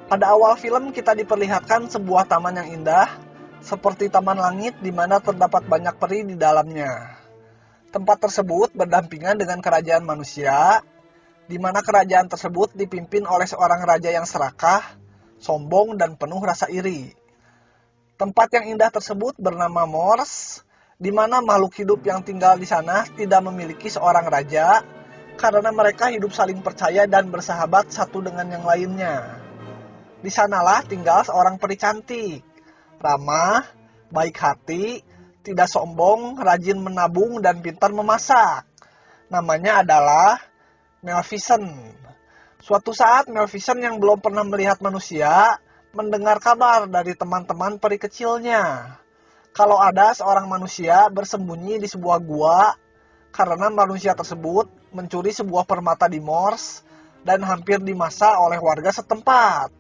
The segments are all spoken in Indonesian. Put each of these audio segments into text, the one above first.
Pada awal film kita diperlihatkan sebuah taman yang indah, seperti taman langit di mana terdapat banyak peri di dalamnya. Tempat tersebut berdampingan dengan kerajaan manusia, di mana kerajaan tersebut dipimpin oleh seorang raja yang serakah, sombong, dan penuh rasa iri. Tempat yang indah tersebut bernama Mors, di mana makhluk hidup yang tinggal di sana tidak memiliki seorang raja, karena mereka hidup saling percaya dan bersahabat satu dengan yang lainnya. Di sanalah tinggal seorang peri cantik, ramah, baik hati, tidak sombong, rajin menabung, dan pintar memasak. Namanya adalah Maleficent. Suatu saat Maleficent yang belum pernah melihat manusia, mendengar kabar dari teman-teman peri kecilnya. Kalau ada seorang manusia bersembunyi di sebuah gua, karena manusia tersebut mencuri sebuah permata di Mors dan hampir dimasak oleh warga setempat.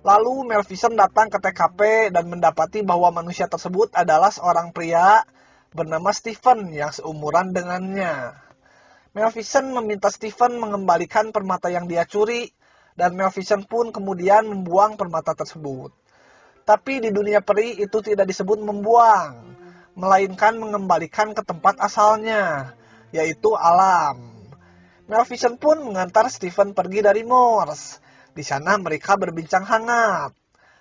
Lalu Maleficent datang ke TKP dan mendapati bahwa manusia tersebut adalah seorang pria bernama Stephen yang seumuran dengannya. Maleficent meminta Stephen mengembalikan permata yang dia curi, dan Maleficent pun kemudian membuang permata tersebut. Tapi di dunia peri itu tidak disebut membuang, melainkan mengembalikan ke tempat asalnya, yaitu alam. Maleficent pun mengantar Stephen pergi dari Mors. Di sana mereka berbincang hangat.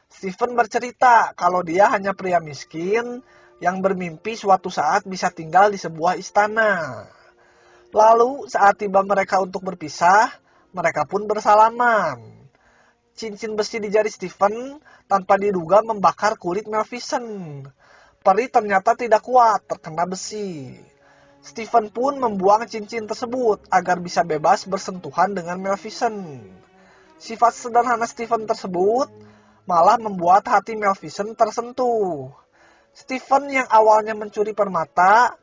Stephen bercerita kalau dia hanya pria miskin yang bermimpi suatu saat bisa tinggal di sebuah istana. Lalu saat tiba mereka untuk berpisah, mereka pun bersalaman. Cincin besi di jari Stephen tanpa diduga membakar kulit Maleficent. Peri ternyata tidak kuat terkena besi. Stephen pun membuang cincin tersebut agar bisa bebas bersentuhan dengan Maleficent. Sifat sederhana Stephen tersebut malah membuat hati Maleficent tersentuh. Stephen yang awalnya mencuri permata,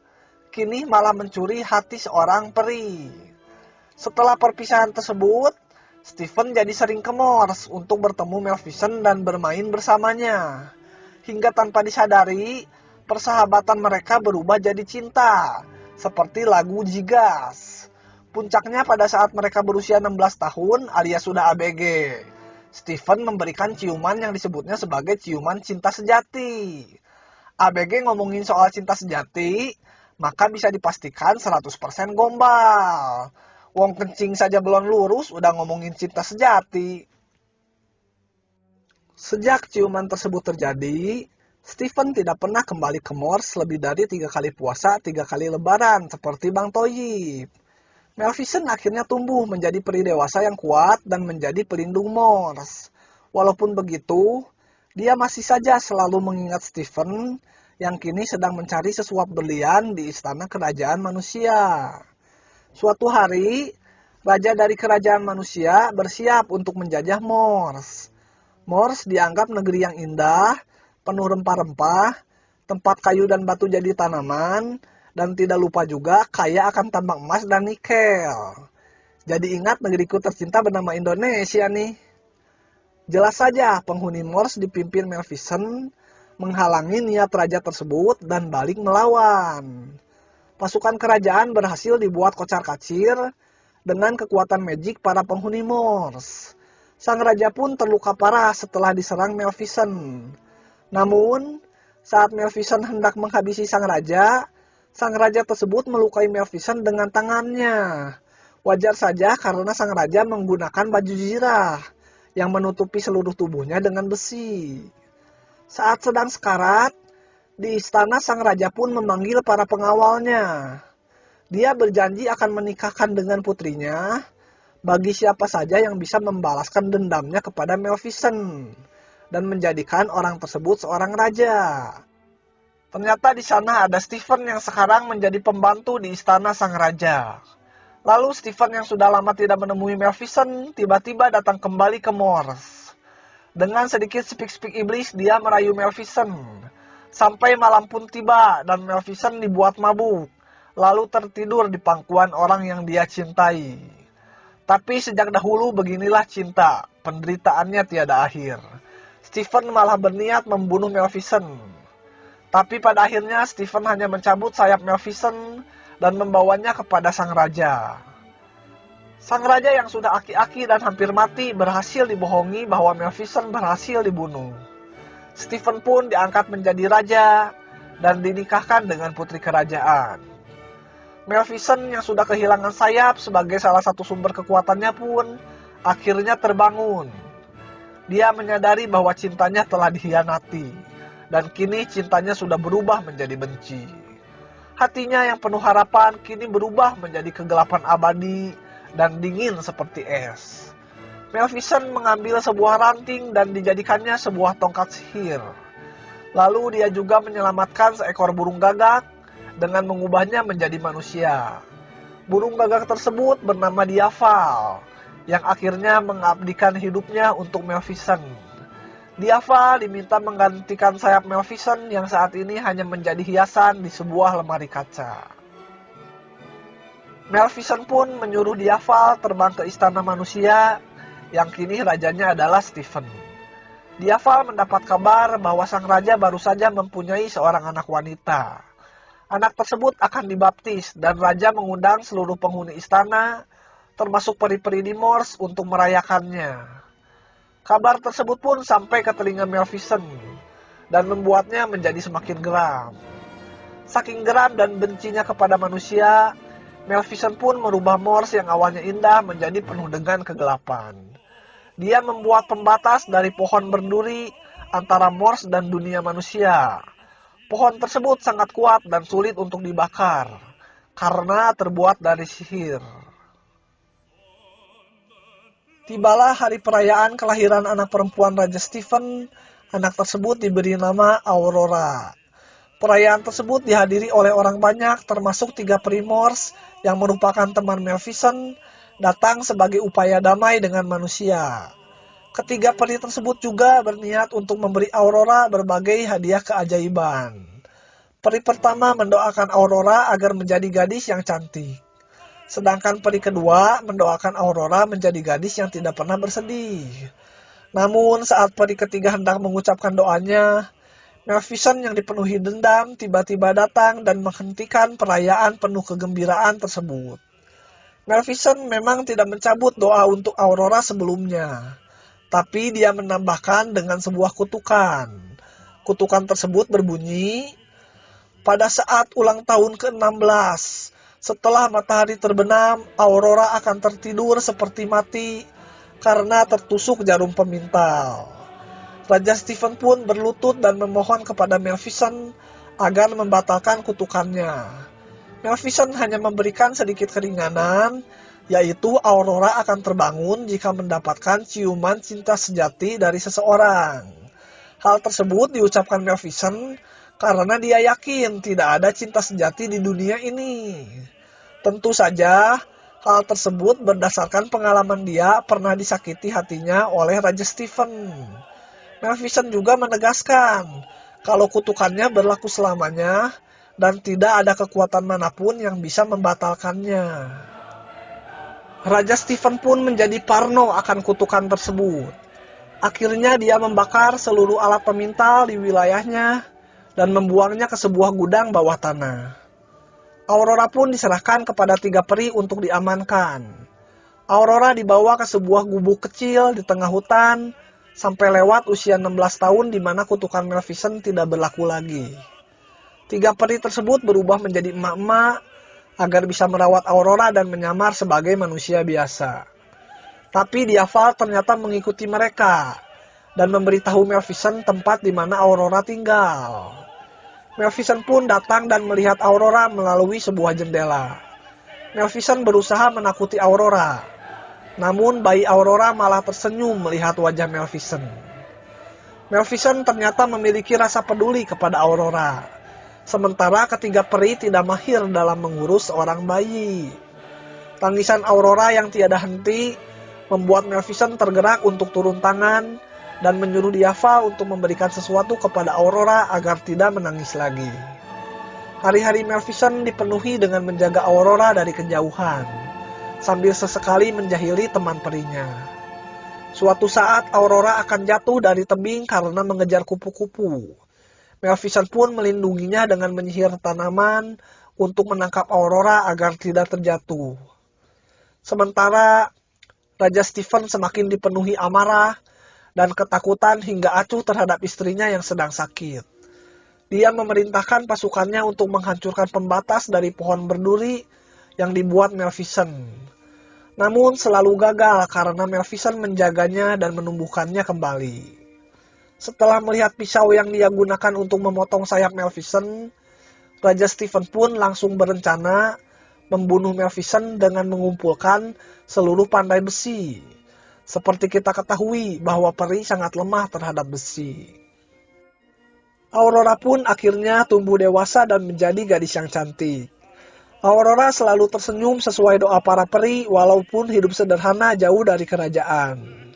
kini malah mencuri hati seorang peri. Setelah perpisahan tersebut, Stephen jadi sering ke Mors untuk bertemu Maleficent dan bermain bersamanya. Hingga tanpa disadari, persahabatan mereka berubah jadi cinta, seperti lagu Gigas. Puncaknya pada saat mereka berusia 16 tahun alias sudah ABG. Stephen memberikan ciuman yang disebutnya sebagai ciuman cinta sejati. ABG ngomongin soal cinta sejati, maka bisa dipastikan 100% gombal. Wong kencing saja belum lurus, udah ngomongin cinta sejati. Sejak ciuman tersebut terjadi, Stephen tidak pernah kembali ke Mors lebih dari 3 kali puasa, 3 kali lebaran, seperti Bang Toyib. Maleficent akhirnya tumbuh menjadi peri dewasa yang kuat dan menjadi pelindung Mors. Walaupun begitu, dia masih saja selalu mengingat Stephen yang kini sedang mencari sesuap berlian di istana kerajaan manusia. Suatu hari, raja dari kerajaan manusia bersiap untuk menjajah Mors. Mors dianggap negeri yang indah, penuh rempah-rempah, tempat kayu dan batu jadi tanaman, dan tidak lupa juga kaya akan tambang emas dan nikel. Jadi ingat negeriku tercinta bernama Indonesia nih. Jelas saja penghuni Mors dipimpin Maleficent menghalangi niat raja tersebut dan balik melawan. Pasukan kerajaan berhasil dibuat kocar-kacir dengan kekuatan magic para penghuni Mors. Sang raja pun terluka parah setelah diserang Maleficent. Namun, saat Maleficent hendak menghabisi sang raja tersebut melukai Maleficent dengan tangannya. Wajar saja karena sang raja menggunakan baju zirah yang menutupi seluruh tubuhnya dengan besi. Saat sedang sekarat, di istana sang raja pun memanggil para pengawalnya. Dia berjanji akan menikahkan dengan putrinya bagi siapa saja yang bisa membalaskan dendamnya kepada Maleficent dan menjadikan orang tersebut seorang raja. Ternyata di sana ada Stephen yang sekarang menjadi pembantu di istana sang raja. Lalu Stephen yang sudah lama tidak menemui Maleficent tiba-tiba datang kembali ke Mors. Dengan sedikit speak-speak iblis dia merayu Maleficent. Sampai malam pun tiba dan Maleficent dibuat mabuk. Lalu tertidur di pangkuan orang yang dia cintai. Tapi sejak dahulu beginilah cinta, penderitaannya tiada akhir. Stephen malah berniat membunuh Maleficent. Tapi pada akhirnya Stephen hanya mencabut sayap Maleficent dan membawanya kepada sang raja. Sang raja yang sudah aki-aki dan hampir mati berhasil dibohongi bahwa Maleficent berhasil dibunuh. Stephen pun diangkat menjadi raja dan dinikahkan dengan putri kerajaan. Maleficent yang sudah kehilangan sayap sebagai salah satu sumber kekuatannya pun akhirnya terbangun. Dia menyadari bahwa cintanya telah dikhianati dan kini cintanya sudah berubah menjadi benci. Hatinya yang penuh harapan kini berubah menjadi kegelapan abadi dan dingin seperti es. Maleficent mengambil sebuah ranting dan dijadikannya sebuah tongkat sihir. Lalu dia juga menyelamatkan seekor burung gagak dengan mengubahnya menjadi manusia. Burung gagak tersebut bernama Diaval, yang akhirnya mengabdikan hidupnya untuk Maleficent. Diaval diminta menggantikan sayap Maleficent yang saat ini hanya menjadi hiasan di sebuah lemari kaca. Maleficent pun menyuruh Diaval terbang ke istana manusia yang kini rajanya adalah Stephen. Diaval mendapat kabar bahwa sang raja baru saja mempunyai seorang anak wanita. Anak tersebut akan dibaptis dan raja mengundang seluruh penghuni istana, termasuk peri-peri di Moors untuk merayakannya. Kabar tersebut pun sampai ke telinga Maleficent dan membuatnya menjadi semakin geram. Saking geram dan bencinya kepada manusia, Maleficent pun merubah Moors yang awalnya indah menjadi penuh dengan kegelapan. Dia membuat pembatas dari pohon berduri antara Moors dan dunia manusia. Pohon tersebut sangat kuat dan sulit untuk dibakar karena terbuat dari sihir. Tibalah hari perayaan kelahiran anak perempuan Raja Stephen. Anak tersebut diberi nama Aurora. Perayaan tersebut dihadiri oleh orang banyak termasuk 3 peri Moors yang merupakan teman Maleficent datang sebagai upaya damai dengan manusia. Ketiga peri tersebut juga berniat untuk memberi Aurora berbagai hadiah keajaiban. Peri pertama mendoakan Aurora agar menjadi gadis yang cantik. Sedangkan peri kedua mendoakan Aurora menjadi gadis yang tidak pernah bersedih. Namun saat peri ketiga hendak mengucapkan doanya, Maleficent yang dipenuhi dendam tiba-tiba datang dan menghentikan perayaan penuh kegembiraan tersebut. Maleficent memang tidak mencabut doa untuk Aurora sebelumnya, tapi dia menambahkan dengan sebuah kutukan. Kutukan tersebut berbunyi, pada saat ulang tahun ke-16, setelah matahari terbenam, Aurora akan tertidur seperti mati karena tertusuk jarum pemintal. Raja Stephen pun berlutut dan memohon kepada Maleficent agar membatalkan kutukannya. Maleficent hanya memberikan sedikit keringanan, yaitu Aurora akan terbangun jika mendapatkan ciuman cinta sejati dari seseorang. Hal tersebut diucapkan Maleficent karena dia yakin tidak ada cinta sejati di dunia ini. Tentu saja, hal tersebut berdasarkan pengalaman dia pernah disakiti hatinya oleh Raja Stephen. Maleficent juga menegaskan kalau kutukannya berlaku selamanya dan tidak ada kekuatan manapun yang bisa membatalkannya. Raja Stephen pun menjadi parno akan kutukan tersebut. Akhirnya dia membakar seluruh alat pemintal di wilayahnya dan membuangnya ke sebuah gudang bawah tanah. Aurora pun diserahkan kepada 3 peri untuk diamankan. Aurora dibawa ke sebuah gubuk kecil di tengah hutan sampai lewat usia 16 tahun di mana kutukan Maleficent tidak berlaku lagi. 3 peri tersebut berubah menjadi emak-emak agar bisa merawat Aurora dan menyamar sebagai manusia biasa. Tapi Diaval ternyata mengikuti mereka dan memberitahu Maleficent tempat di mana Aurora tinggal. Maleficent pun datang dan melihat Aurora melalui sebuah jendela. Maleficent berusaha menakuti Aurora. Namun bayi Aurora malah tersenyum melihat wajah Maleficent. Maleficent ternyata memiliki rasa peduli kepada Aurora. Sementara ketiga peri tidak mahir dalam mengurus seorang bayi. Tangisan Aurora yang tiada henti membuat Maleficent tergerak untuk turun tangan dan menyuruh Diaval untuk memberikan sesuatu kepada Aurora agar tidak menangis lagi. Hari-hari Maleficent dipenuhi dengan menjaga Aurora dari kejauhan, sambil sesekali menjahili teman perinya. Suatu saat Aurora akan jatuh dari tebing karena mengejar kupu-kupu. Maleficent pun melindunginya dengan menyihir tanaman untuk menangkap Aurora agar tidak terjatuh. Sementara Raja Stephen semakin dipenuhi amarah dan ketakutan hingga acuh terhadap istrinya yang sedang sakit. Dia memerintahkan pasukannya untuk menghancurkan pembatas dari pohon berduri yang dibuat Maleficent. Namun selalu gagal karena Maleficent menjaganya dan menumbuhkannya kembali. Setelah melihat pisau yang dia gunakan untuk memotong sayap Maleficent, Raja Stephen pun langsung berencana membunuh Maleficent dengan mengumpulkan seluruh pandai besi. Seperti kita ketahui bahwa peri sangat lemah terhadap besi. Aurora pun akhirnya tumbuh dewasa dan menjadi gadis yang cantik. Aurora selalu tersenyum sesuai doa para peri walaupun hidup sederhana jauh dari kerajaan.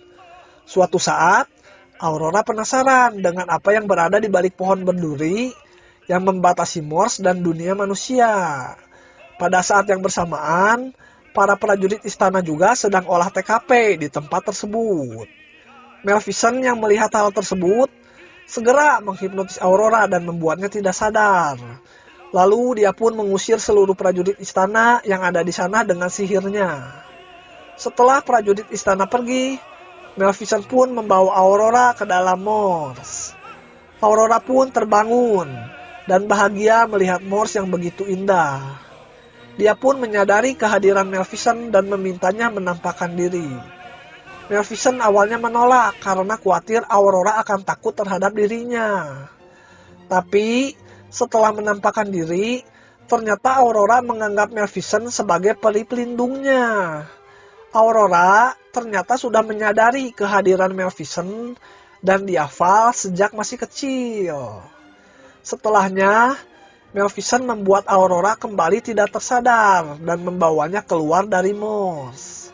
Suatu saat, Aurora penasaran dengan apa yang berada di balik pohon berduri yang membatasi Morse dan dunia manusia. Pada saat yang bersamaan, para prajurit istana juga sedang olah TKP di tempat tersebut. Maleficent yang melihat hal tersebut segera menghipnotis Aurora dan membuatnya tidak sadar. Lalu dia pun mengusir seluruh prajurit istana yang ada di sana dengan sihirnya. Setelah prajurit istana pergi, Maleficent pun membawa Aurora ke dalam Morse. Aurora pun terbangun dan bahagia melihat Morse yang begitu indah. Dia pun menyadari kehadiran Maleficent dan memintanya menampakkan diri. Maleficent awalnya menolak karena khawatir Aurora akan takut terhadap dirinya. Tapi setelah menampakkan diri, ternyata Aurora menganggap Maleficent sebagai peri pelindungnya. Aurora ternyata sudah menyadari kehadiran Maleficent dan dihafal sejak masih kecil. Setelahnya, Maleficent membuat Aurora kembali tidak tersadar dan membawanya keluar dari Morse.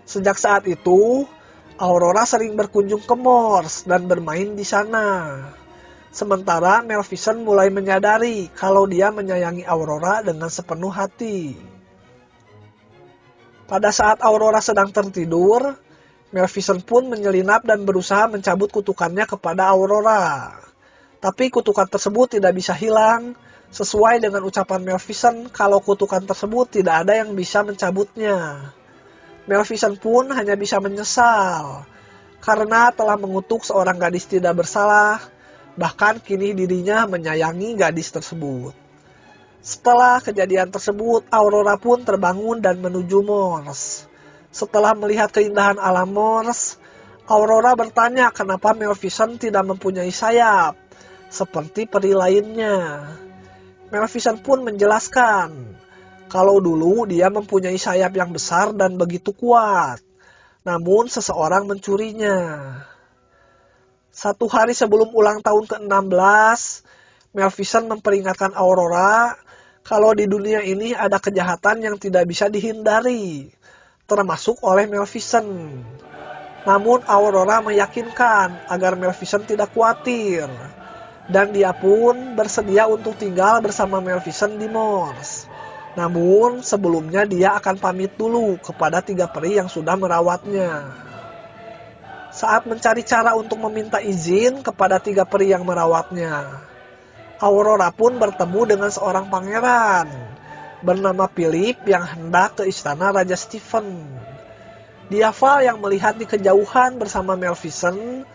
Sejak saat itu, Aurora sering berkunjung ke Morse dan bermain di sana. Sementara Maleficent mulai menyadari kalau dia menyayangi Aurora dengan sepenuh hati. Pada saat Aurora sedang tertidur, Maleficent pun menyelinap dan berusaha mencabut kutukannya kepada Aurora. Tapi kutukan tersebut tidak bisa hilang, sesuai dengan ucapan Maleficent kalau kutukan tersebut tidak ada yang bisa mencabutnya. Maleficent pun hanya bisa menyesal karena telah mengutuk seorang gadis tidak bersalah, bahkan kini dirinya menyayangi gadis tersebut. Setelah kejadian tersebut, Aurora pun terbangun dan menuju Morse. Setelah melihat keindahan alam Morse, Aurora bertanya kenapa Maleficent tidak mempunyai sayap seperti peri lainnya. Maleficent pun menjelaskan kalau dulu dia mempunyai sayap yang besar dan begitu kuat, namun seseorang mencurinya. Satu hari sebelum ulang tahun ke-16, Maleficent memperingatkan Aurora kalau di dunia ini ada kejahatan yang tidak bisa dihindari, termasuk oleh Maleficent. Namun Aurora meyakinkan agar Maleficent tidak khawatir. Dan dia pun bersedia untuk tinggal bersama Maleficent di Morse. Namun sebelumnya dia akan pamit dulu kepada 3 peri yang sudah merawatnya. Saat mencari cara untuk meminta izin kepada 3 peri yang merawatnya, Aurora pun bertemu dengan seorang pangeran bernama Philip yang hendak ke istana Raja Stephen. Dyaval yang melihat di kejauhan bersama Maleficent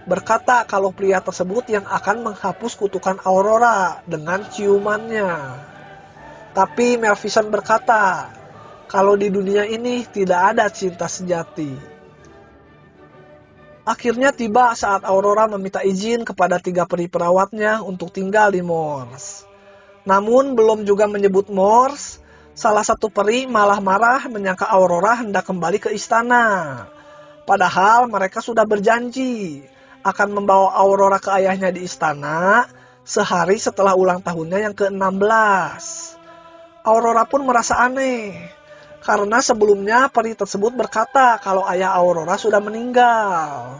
berkata kalau pria tersebut yang akan menghapus kutukan Aurora dengan ciumannya. Tapi Maleficent berkata kalau di dunia ini tidak ada cinta sejati. Akhirnya tiba saat Aurora meminta izin kepada 3 peri perawatnya untuk tinggal di Morse. Namun belum juga menyebut Morse, salah satu peri malah marah menyangka Aurora hendak kembali ke istana. Padahal mereka sudah berjanji akan membawa Aurora ke ayahnya di istana sehari setelah ulang tahunnya yang ke-16. Aurora pun merasa aneh, karena sebelumnya peri tersebut berkata kalau ayah Aurora sudah meninggal.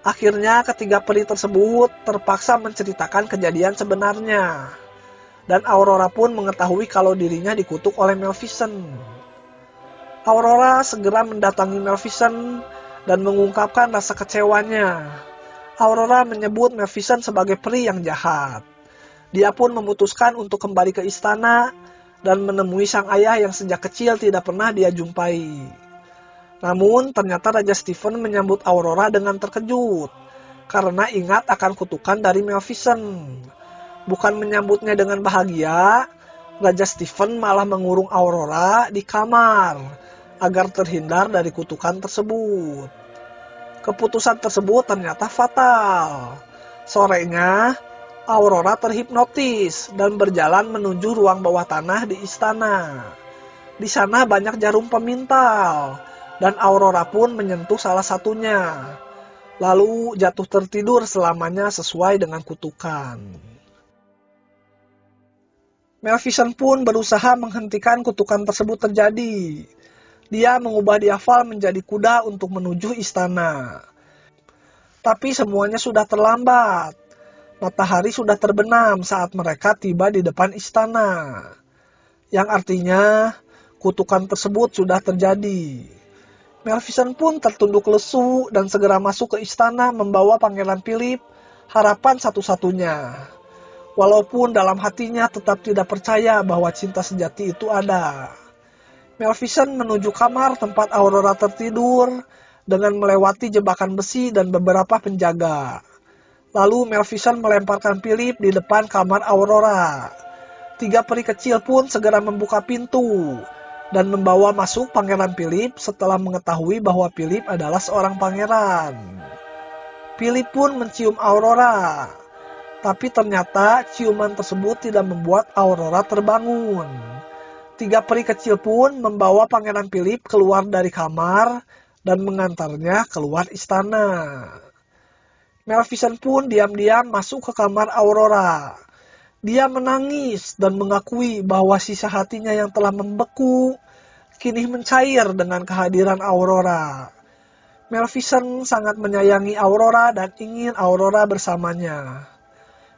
Akhirnya ketiga peri tersebut terpaksa menceritakan kejadian sebenarnya. Dan Aurora pun mengetahui kalau dirinya dikutuk oleh Maleficent. Aurora segera mendatangi Maleficent dan mengungkapkan rasa kecewanya. Aurora menyebut Maleficent sebagai peri yang jahat. Dia pun memutuskan untuk kembali ke istana dan menemui sang ayah yang sejak kecil tidak pernah dia jumpai. Namun ternyata Raja Stephen menyambut Aurora dengan terkejut karena ingat akan kutukan dari Maleficent. Bukan menyambutnya dengan bahagia, Raja Stephen malah mengurung Aurora di kamar agar terhindar dari kutukan tersebut. Keputusan tersebut ternyata fatal. Sorenya, Aurora terhipnotis dan berjalan menuju ruang bawah tanah di istana. Di sana banyak jarum pemintal, dan Aurora pun menyentuh salah satunya. Lalu jatuh tertidur selamanya sesuai dengan kutukan. Maleficent pun berusaha menghentikan kutukan tersebut terjadi. Dia mengubah Diaval menjadi kuda untuk menuju istana. Tapi semuanya sudah terlambat. Matahari sudah terbenam saat mereka tiba di depan istana. Yang artinya kutukan tersebut sudah terjadi. Maleficent pun tertunduk lesu dan segera masuk ke istana membawa Pangeran Philip, harapan satu-satunya. Walaupun dalam hatinya tetap tidak percaya bahwa cinta sejati itu ada. Maleficent menuju kamar tempat Aurora tertidur dengan melewati jebakan besi dan beberapa penjaga. Lalu Maleficent melemparkan Philip di depan kamar Aurora. 3 peri kecil pun segera membuka pintu dan membawa masuk Pangeran Philip setelah mengetahui bahwa Philip adalah seorang pangeran. Philip pun mencium Aurora, tapi ternyata ciuman tersebut tidak membuat Aurora terbangun. 3 peri kecil pun membawa Pangeran Philip keluar dari kamar dan mengantarnya keluar istana. Maleficent pun diam-diam masuk ke kamar Aurora. Dia menangis dan mengakui bahwa sisa hatinya yang telah membeku kini mencair dengan kehadiran Aurora. Maleficent sangat menyayangi Aurora dan ingin Aurora bersamanya.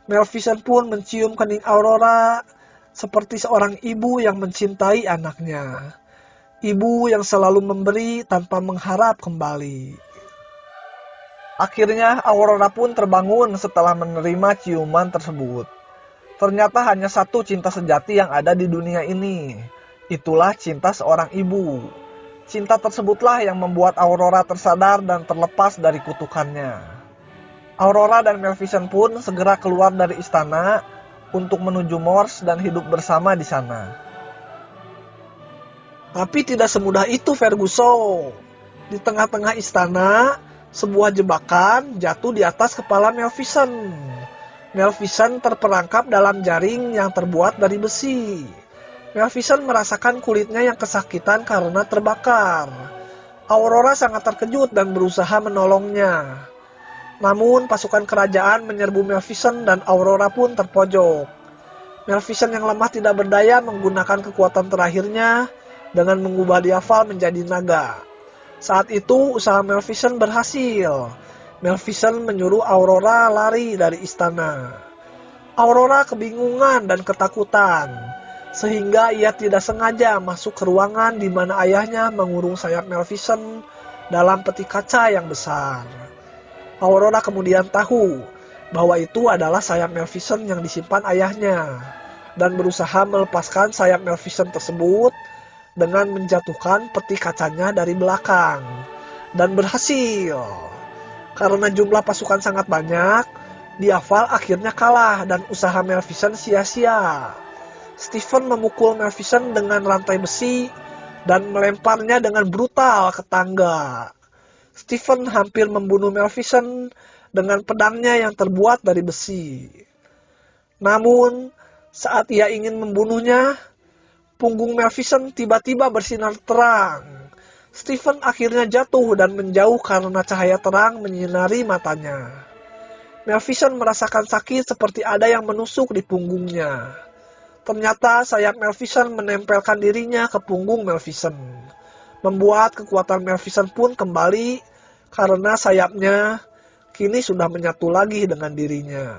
Maleficent pun mencium kening Aurora seperti seorang ibu yang mencintai anaknya. Ibu yang selalu memberi tanpa mengharap kembali. Akhirnya Aurora pun terbangun setelah menerima ciuman tersebut. Ternyata hanya satu cinta sejati yang ada di dunia ini. Itulah cinta seorang ibu. Cinta tersebutlah yang membuat Aurora tersadar dan terlepas dari kutukannya. Aurora dan Maleficent pun segera keluar dari istana untuk menuju Morse dan hidup bersama di sana. Tapi tidak semudah itu, Ferguson. Di tengah-tengah istana, sebuah jebakan jatuh di atas kepala Maleficent. Maleficent terperangkap dalam jaring yang terbuat dari besi. Maleficent merasakan kulitnya yang kesakitan karena terbakar. Aurora sangat terkejut dan berusaha menolongnya. Namun pasukan kerajaan menyerbu Maleficent dan Aurora pun terpojok. Maleficent yang lemah tidak berdaya menggunakan kekuatan terakhirnya dengan mengubah Diaval menjadi naga. Saat itu usaha Maleficent berhasil. Maleficent menyuruh Aurora lari dari istana. Aurora kebingungan dan ketakutan, sehingga ia tidak sengaja masuk ke ruangan di mana ayahnya mengurung sayap Maleficent dalam peti kaca yang besar. Aurora kemudian tahu bahwa itu adalah sayap Maleficent yang disimpan ayahnya, dan berusaha melepaskan sayap Maleficent tersebut dengan menjatuhkan peti kacanya dari belakang, dan berhasil. Karena jumlah pasukan sangat banyak, Diaval akhirnya kalah dan usaha Maleficent sia-sia. Stephen memukul Maleficent dengan rantai besi dan melemparnya dengan brutal ke tangga. Stephen hampir membunuh Maleficent dengan pedangnya yang terbuat dari besi. Namun, saat ia ingin membunuhnya, punggung Maleficent tiba-tiba bersinar terang. Stephen akhirnya jatuh dan menjauh karena cahaya terang menyinari matanya. Maleficent merasakan sakit seperti ada yang menusuk di punggungnya. Ternyata sayap Maleficent menempelkan dirinya ke punggung Maleficent, membuat kekuatan Maleficent pun kembali karena sayapnya kini sudah menyatu lagi dengan dirinya.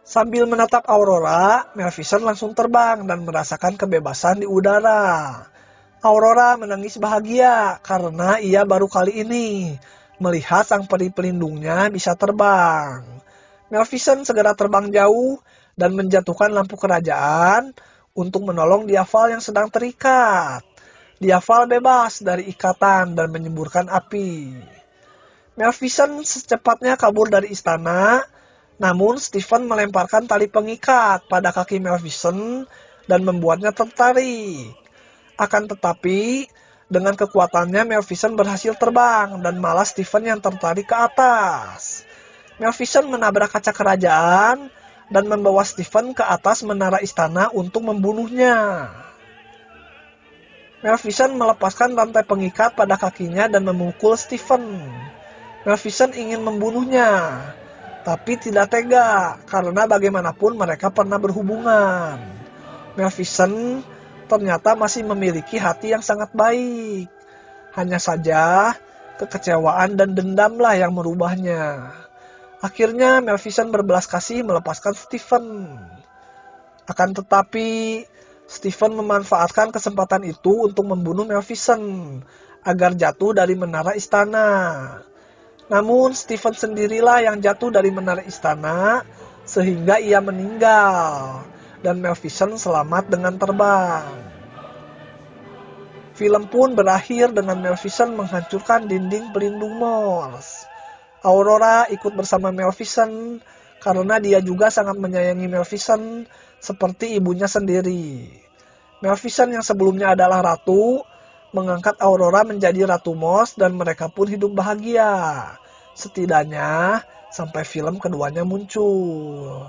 Sambil menatap Aurora, Maleficent langsung terbang dan merasakan kebebasan di udara. Aurora menangis bahagia karena ia baru kali ini melihat sang peri pelindungnya bisa terbang. Maleficent segera terbang jauh dan menjatuhkan lampu kerajaan untuk menolong Diaval yang sedang terikat. Diaval bebas dari ikatan dan menyemburkan api. Maleficent secepatnya kabur dari istana, namun Stephen melemparkan tali pengikat pada kaki Maleficent dan membuatnya tertarik. Akan tetapi, dengan kekuatannya Maleficent berhasil terbang dan malah Stephen yang tertarik ke atas. Maleficent menabrak kaca kerajaan dan membawa Stephen ke atas menara istana untuk membunuhnya. Maleficent melepaskan rantai pengikat pada kakinya dan memukul Stephen. Maleficent ingin membunuhnya, tapi tidak tega karena bagaimanapun mereka pernah berhubungan. Maleficent ternyata masih memiliki hati yang sangat baik. Hanya saja, kekecewaan dan dendamlah yang merubahnya. Akhirnya Maleficent berbelas kasih melepaskan Stephen. Akan tetapi, Stephen memanfaatkan kesempatan itu untuk membunuh Maleficent agar jatuh dari menara istana. Namun Stephen sendirilah yang jatuh dari menara istana sehingga ia meninggal. Dan Maleficent selamat dengan terbang. Film pun berakhir dengan Maleficent menghancurkan dinding pelindung Morse. Aurora ikut bersama Maleficent karena dia juga sangat menyayangi Maleficent seperti ibunya sendiri. Maleficent yang sebelumnya adalah ratu, mengangkat Aurora menjadi Ratu Morse dan mereka pun hidup bahagia. Setidaknya sampai film keduanya muncul.